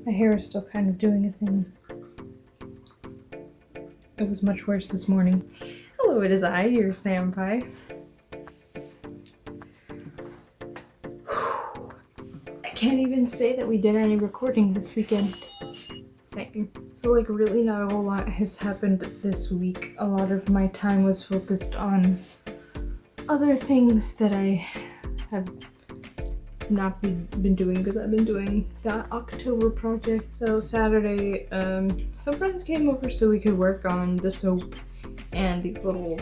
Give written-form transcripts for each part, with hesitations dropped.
My hair is still kind of doing a thing. It was much worse this morning. Hello, it is I, your Sam Pie. I can't even say that we did any recording this weekend. Same. So like really not a whole lot has happened this week. A lot of my time was focused on other things that I have not been doing because I've been doing that October project. So Saturday, some friends came over so we could work on the soap and these little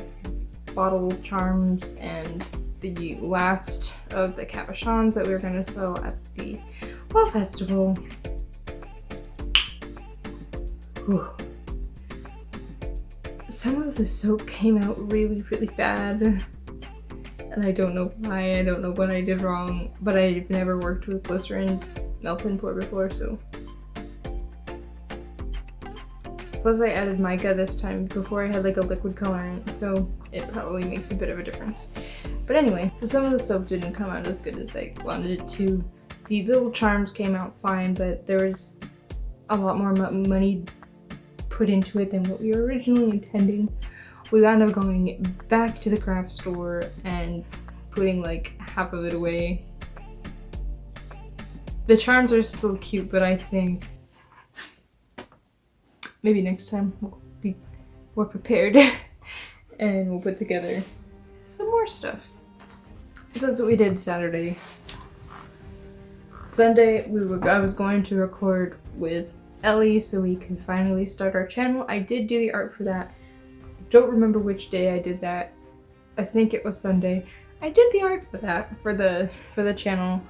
bottle charms and the last of the cabochons that we were gonna sell at the fall festival. Whew. Some of the soap came out really bad. And I don't know why, I don't know what I did wrong, but I've never worked with glycerin melt and pour before, so. Plus I added mica this time. Before I had like a liquid colorant, so it probably makes a bit of a difference. But anyway, some of the soap didn't come out as good as I wanted it to. The little charms came out fine, but there was a lot more money put into it than what we were originally intending. We wound up going back to the craft store and putting like half of it away. The charms are still cute, but I think maybe next time we'll be more prepared and we'll put together some more stuff. So that's what we did Saturday. Sunday, I was going to record with Ellie so we could finally start our channel. I did do the art for that. Don't remember which day I did that. I think it was Sunday. I did the art for that, for the channel.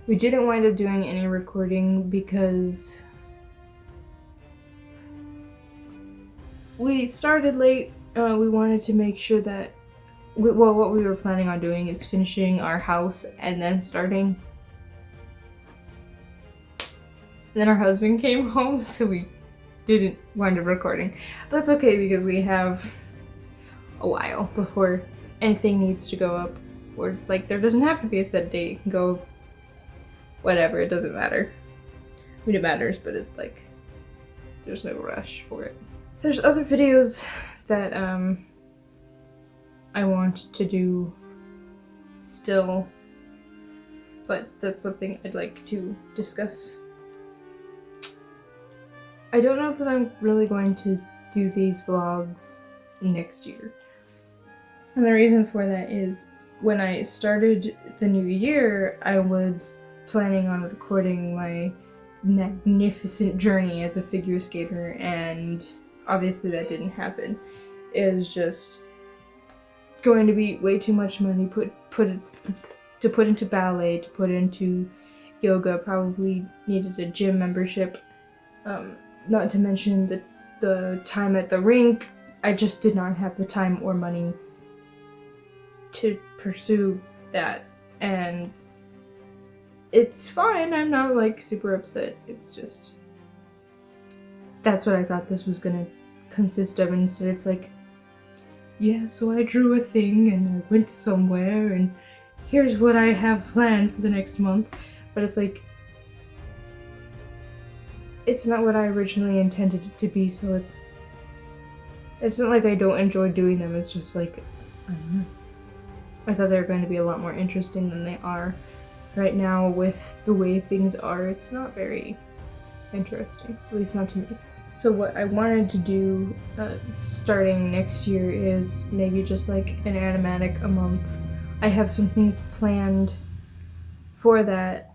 We didn't wind up doing any recording because we started late. We wanted to make sure that, well, what we were planning on doing is finishing our house and then starting. And then our husband came home, so we didn't wind up recording. But that's okay because we have a while before anything needs to go up. Or like there doesn't have to be a set date. It can go whatever, it doesn't matter. I mean it matters, but it's like there's no rush for it. There's other videos that I want to do still, but that's something I'd like to discuss. I don't know that I'm really going to do these vlogs next year. And the reason for that is when I started the new year, I was planning on recording my magnificent journey as a figure skater, and obviously that didn't happen. It was just going to be way too much money to put into ballet, to put into yoga, probably needed a gym membership. Not to mention the time at the rink. I just did not have the time or money to pursue that, and it's fine. I'm not like super upset. It's just that's what I thought this was gonna consist of, and instead it's like, yeah, so I drew a thing and I went somewhere and here's what I have planned for the next month. But it's like, it's not what I originally intended it to be, so it's not like I don't enjoy doing them, it's just like, I don't know. I thought they were going to be a lot more interesting than they are. Right now, with the way things are, it's not very interesting, at least not to me. So what I wanted to do starting next year is maybe just like an animatic a month. I have some things planned for that.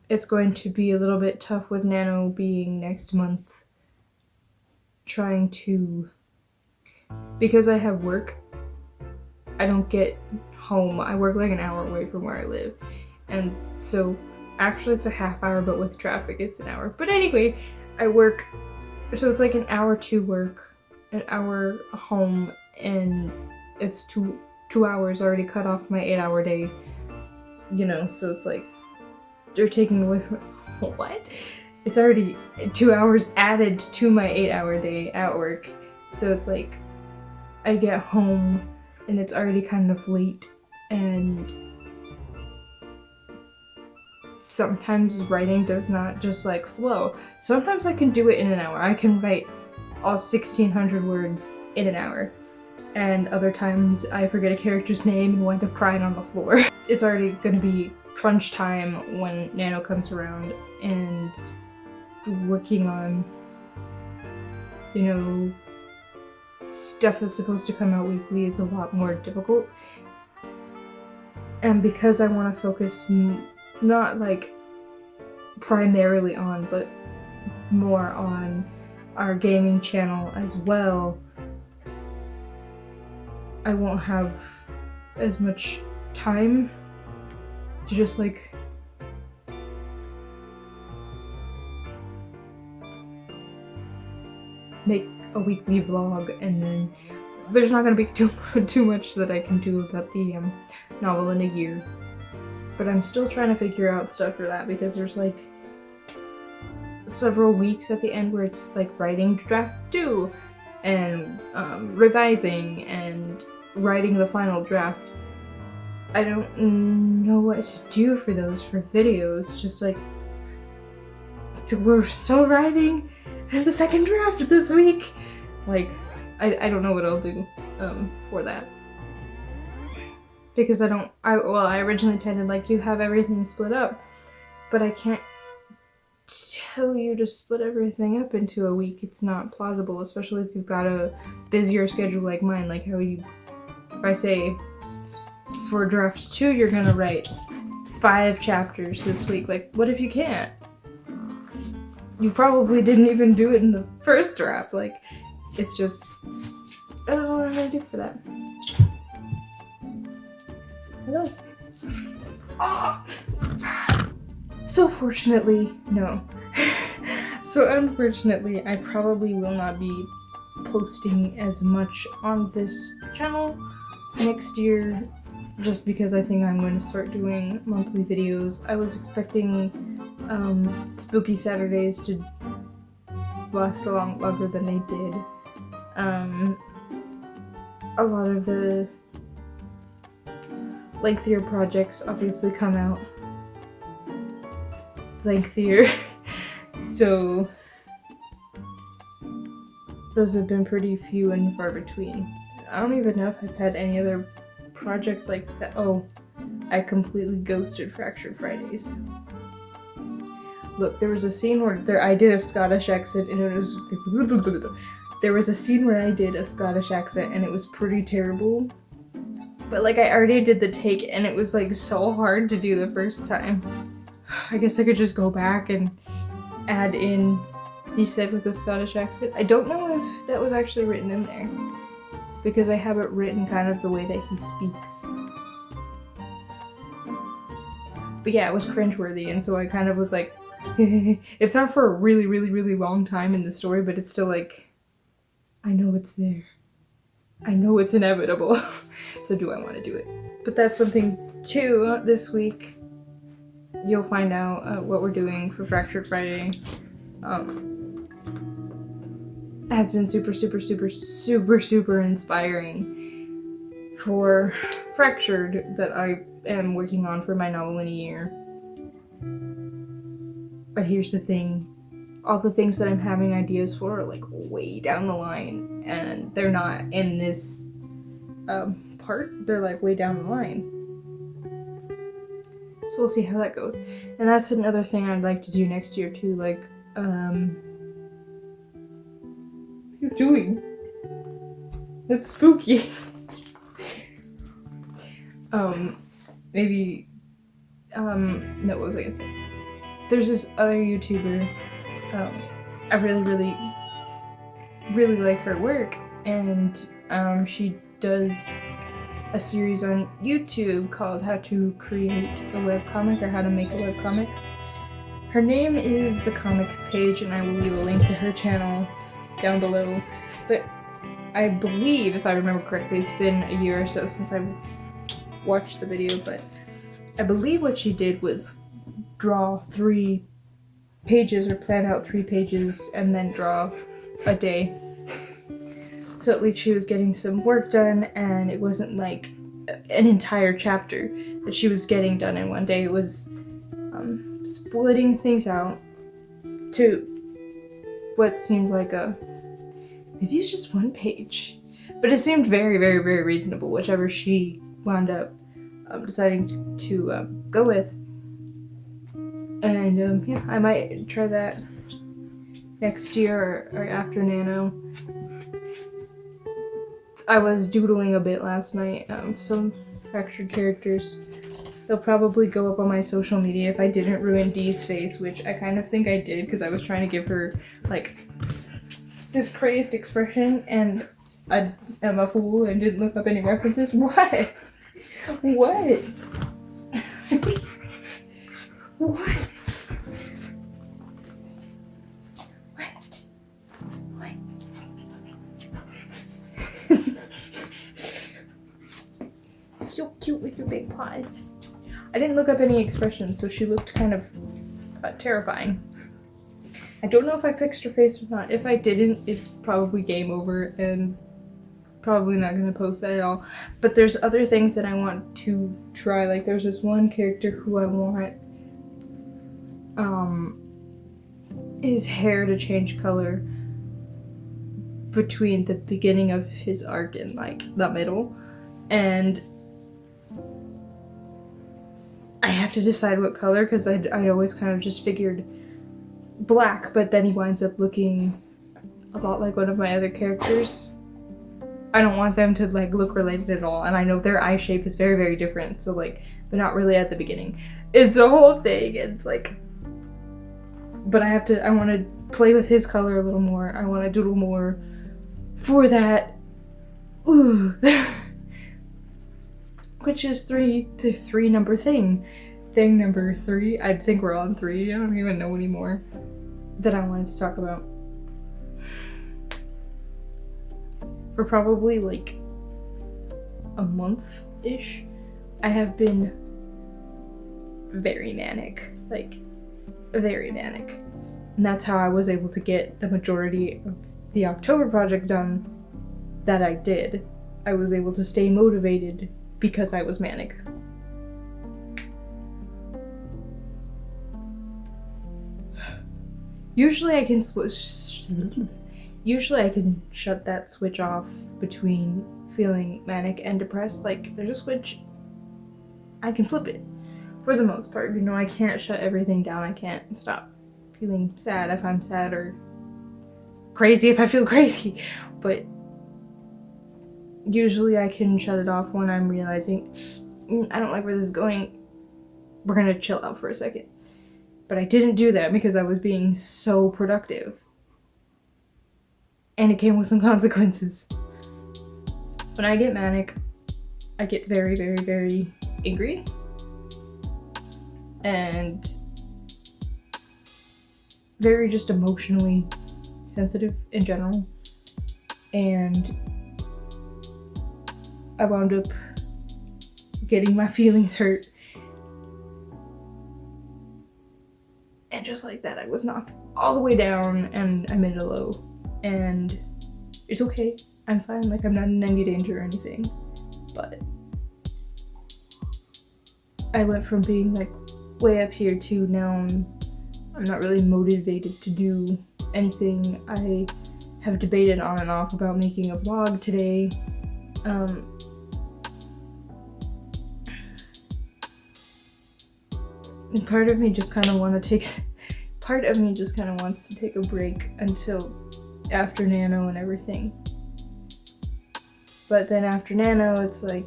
It's going to be a little bit tough with Nano being next month. Trying to, because I have work, I don't get home. I work like an hour away from where I live. And so actually it's a half hour, but with traffic it's an hour. But anyway, I work, so it's like an hour to work, an hour home, and it's two hours already cut off my 8-hour day. You know, so it's like, they're taking away from what? It's already 2 hours added to my 8-hour day at work. So it's like I get home and it's already kind of late, and sometimes writing does not just like flow. Sometimes I can do it in an hour. I can write all 1,600 words in an hour. And other times I forget a character's name and wind up crying on the floor. It's already gonna be crunch time when Nano comes around, and working on, you know, stuff that's supposed to come out weekly is a lot more difficult. And because I want to focus not like primarily on, but more on our gaming channel as well, I won't have as much time to just like make a weekly vlog, and then there's not gonna be too much that I can do about the novel in a year. But I'm still trying to figure out stuff for that, because there's like several weeks at the end where it's like writing draft 2 and revising and writing the final draft. I don't know what to do for those for videos. Just like, we're still writing the second draft this week. Like, I don't know what I'll do for that. Because I originally intended like you have everything split up, but I can't tell you to split everything up into a week. It's not plausible, especially if you've got a busier schedule like mine. Like how if I say for draft 2 you're gonna write 5 chapters this week, like what if you can't? You probably didn't even do it in the first draft. Like, it's just, I don't know what I'm gonna do for that. Hello. Oh! So fortunately, no. So unfortunately, I probably will not be posting as much on this channel next year, just because I think I'm going to start doing monthly videos. I was expecting Spooky Saturdays to last a lot longer than they did. A lot of the lengthier projects obviously come out lengthier, so those have been pretty few and far between. I don't even know if I've had any other project like that. Oh, I completely ghosted Fractured Fridays. Look, there was a scene where I did a Scottish accent, and it was there was a scene where I did a Scottish accent and it was pretty terrible. But like, I already did the take and it was like so hard to do the first time. I guess I could just go back and add in he said with a Scottish accent. I don't know if that was actually written in there, because I have it written kind of the way that he speaks. But yeah, it was cringeworthy, and so I kind of was like, it's not for a really, really, really long time in the story, but it's still like, I know it's there. I know it's inevitable. So do I want to do it? But that's something too. This week, you'll find out what we're doing for Fractured Friday. Has been super, super, super, super, super inspiring for Fractured that I am working on for my novel in a year. But here's the thing. All the things that I'm having ideas for are like way down the line, and they're not in this part. They're like way down the line. So we'll see how that goes. And that's another thing I'd like to do next year too. Like, what are you doing? That's spooky. Maybe, no, what was I gonna say? There's this other YouTuber, I really, really, really like her work, and she does a series on YouTube called How to Create a Webcomic, or How to Make a Webcomic. Her name is The Comic Page, and I will leave a link to her channel down below. But I believe, if I remember correctly, it's been a year or so since I've watched the video, but I believe what she did was draw 3 pages, or plan out 3 pages, and then draw a day. So at least she was getting some work done, and it wasn't like an entire chapter that she was getting done in one day. It was splitting things out to what seemed like maybe it's just one page, but it seemed very, very, very reasonable, whichever she wound up deciding to go with. And yeah, I might try that next year or after Nano. I was doodling a bit last night, some fractured characters. They'll probably go up on my social media if I didn't ruin Dee's face, which I kind of think I did because I was trying to give her like this crazed expression, and I am a fool and didn't look up any references. What? What? What? So cute with your big paws. I didn't look up any expressions, so she looked kind of terrifying. I don't know if I fixed her face or not. If I didn't, it's probably game over and probably not gonna post that at all. But there's other things that I want to try. Like there's this one character who I want his hair to change color between the beginning of his arc and like the middle, and I have to decide what color because I always kind of just figured black, but then he winds up looking a lot like one of my other characters. I don't want them to like look related at all, and I know their eye shape is very, very different, so like, but not really at the beginning. It's a whole thing, and it's like, but I want to play with his color a little more. I want to doodle more for that. Ooh. Which is the three number thing. Thing number 3. I think we're on 3. I don't even know anymore. That I wanted to talk about. For probably like a month-ish, I have been very manic. Like, very manic. And that's how I was able to get the majority of the October project done that I did. I was able to stay motivated because I was manic. Usually I can shut that switch off between feeling manic and depressed. Like, there's a switch, I can flip it for the most part. You know, I can't shut everything down. I can't stop feeling sad if I'm sad, or crazy if I feel crazy. But usually I can shut it off when I'm realizing I don't like where this is going. We're gonna chill out for a second. But I didn't do that because I was being so productive. And it came with some consequences. When I get manic, I get very, very, very angry. And very just emotionally sensitive in general. And I wound up getting my feelings hurt. And just like that, I was knocked all the way down and I'm in a low. And it's okay. I'm fine. Like, I'm not in any danger or anything. But I went from being like way up here to now I'm not really motivated to do anything. I have debated on and off about making a vlog today. And part of me just kind of wants to take a break until after Nano and everything. But then after Nano, it's like,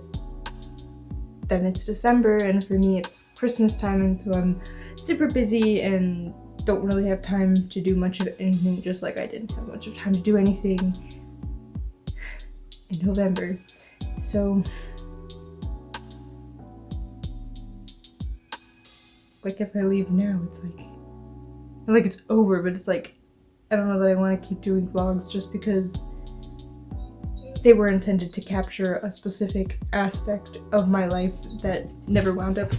then it's December, and for me it's Christmas time, and so I'm super busy and don't really have time to do much of anything, just like I didn't have much of time to do anything in November. So like, if I leave now, it's like it's over, but it's like, I don't know that I want to keep doing vlogs just because they were intended to capture a specific aspect of my life that never wound up,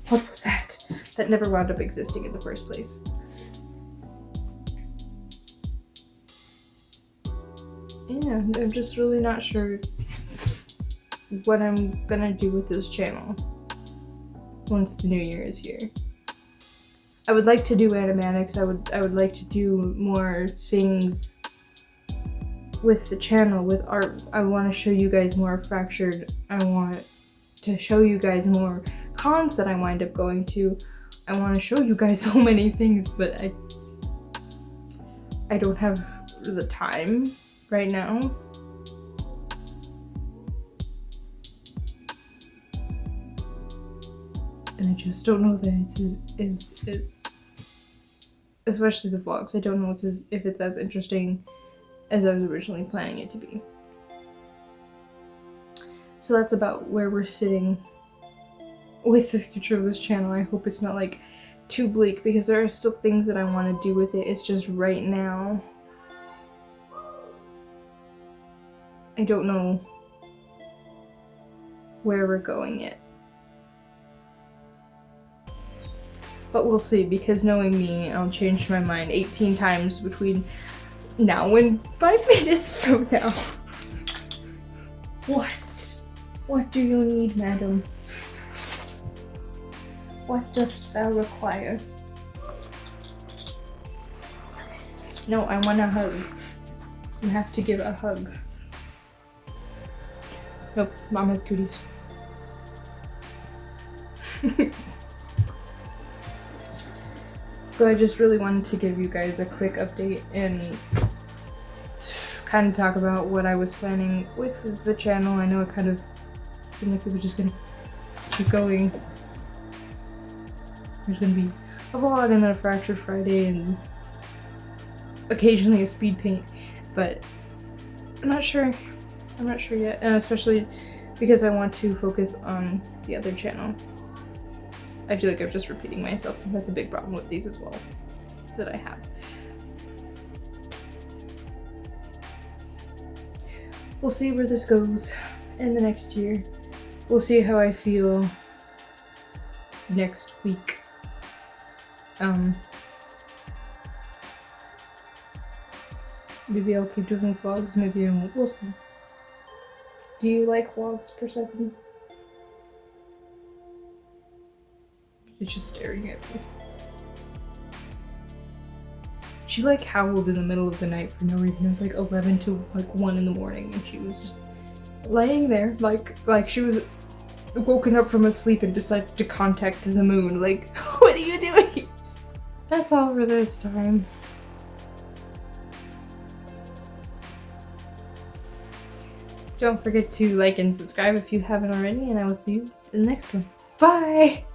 that never wound up existing in the first place. Yeah, I'm just really not sure what I'm gonna do with this channel once the new year is here. I would like to do animatics. I would like to do more things with the channel, with art. I want to show you guys more Fractured. I want to show you guys more cons that I wind up going to. I want to show you guys so many things, but I don't have the time right now. And I just don't know that it's is especially the vlogs. I don't know if it's as interesting as I was originally planning it to be. So that's about where we're sitting with the future of this channel. I hope it's not like too bleak, because there are still things that I want to do with it. It's just right now I don't know where we're going yet. But we'll see, because knowing me, I'll change my mind 18 times between now and 5 minutes from now. What? What do you need, madam? What dost thou require? No, I want a hug. You have to give a hug. Nope, mom has cooties. So I just really wanted to give you guys a quick update and kind of talk about what I was planning with the channel. I know it kind of seemed like it was just gonna keep going. There's gonna be a vlog and then a Fractured Friday and occasionally a speed paint, but I'm not sure. I'm not sure yet, and especially because I want to focus on the other channel. I feel like I'm just repeating myself, and that's a big problem with these as well that I have. We'll see where this goes in the next year. We'll see how I feel next week. Maybe I'll keep doing vlogs, maybe I won't. We'll see. Do you like vlogs, Persephone? She's just staring at me. She like howled in the middle of the night for no reason. It was like 11 to like 1 in the morning, and she was just laying there like she was woken up from a sleep and decided to contact the moon. Like, what are you doing? That's all for this time. Don't forget to like and subscribe if you haven't already, and I will see you in the next one. Bye!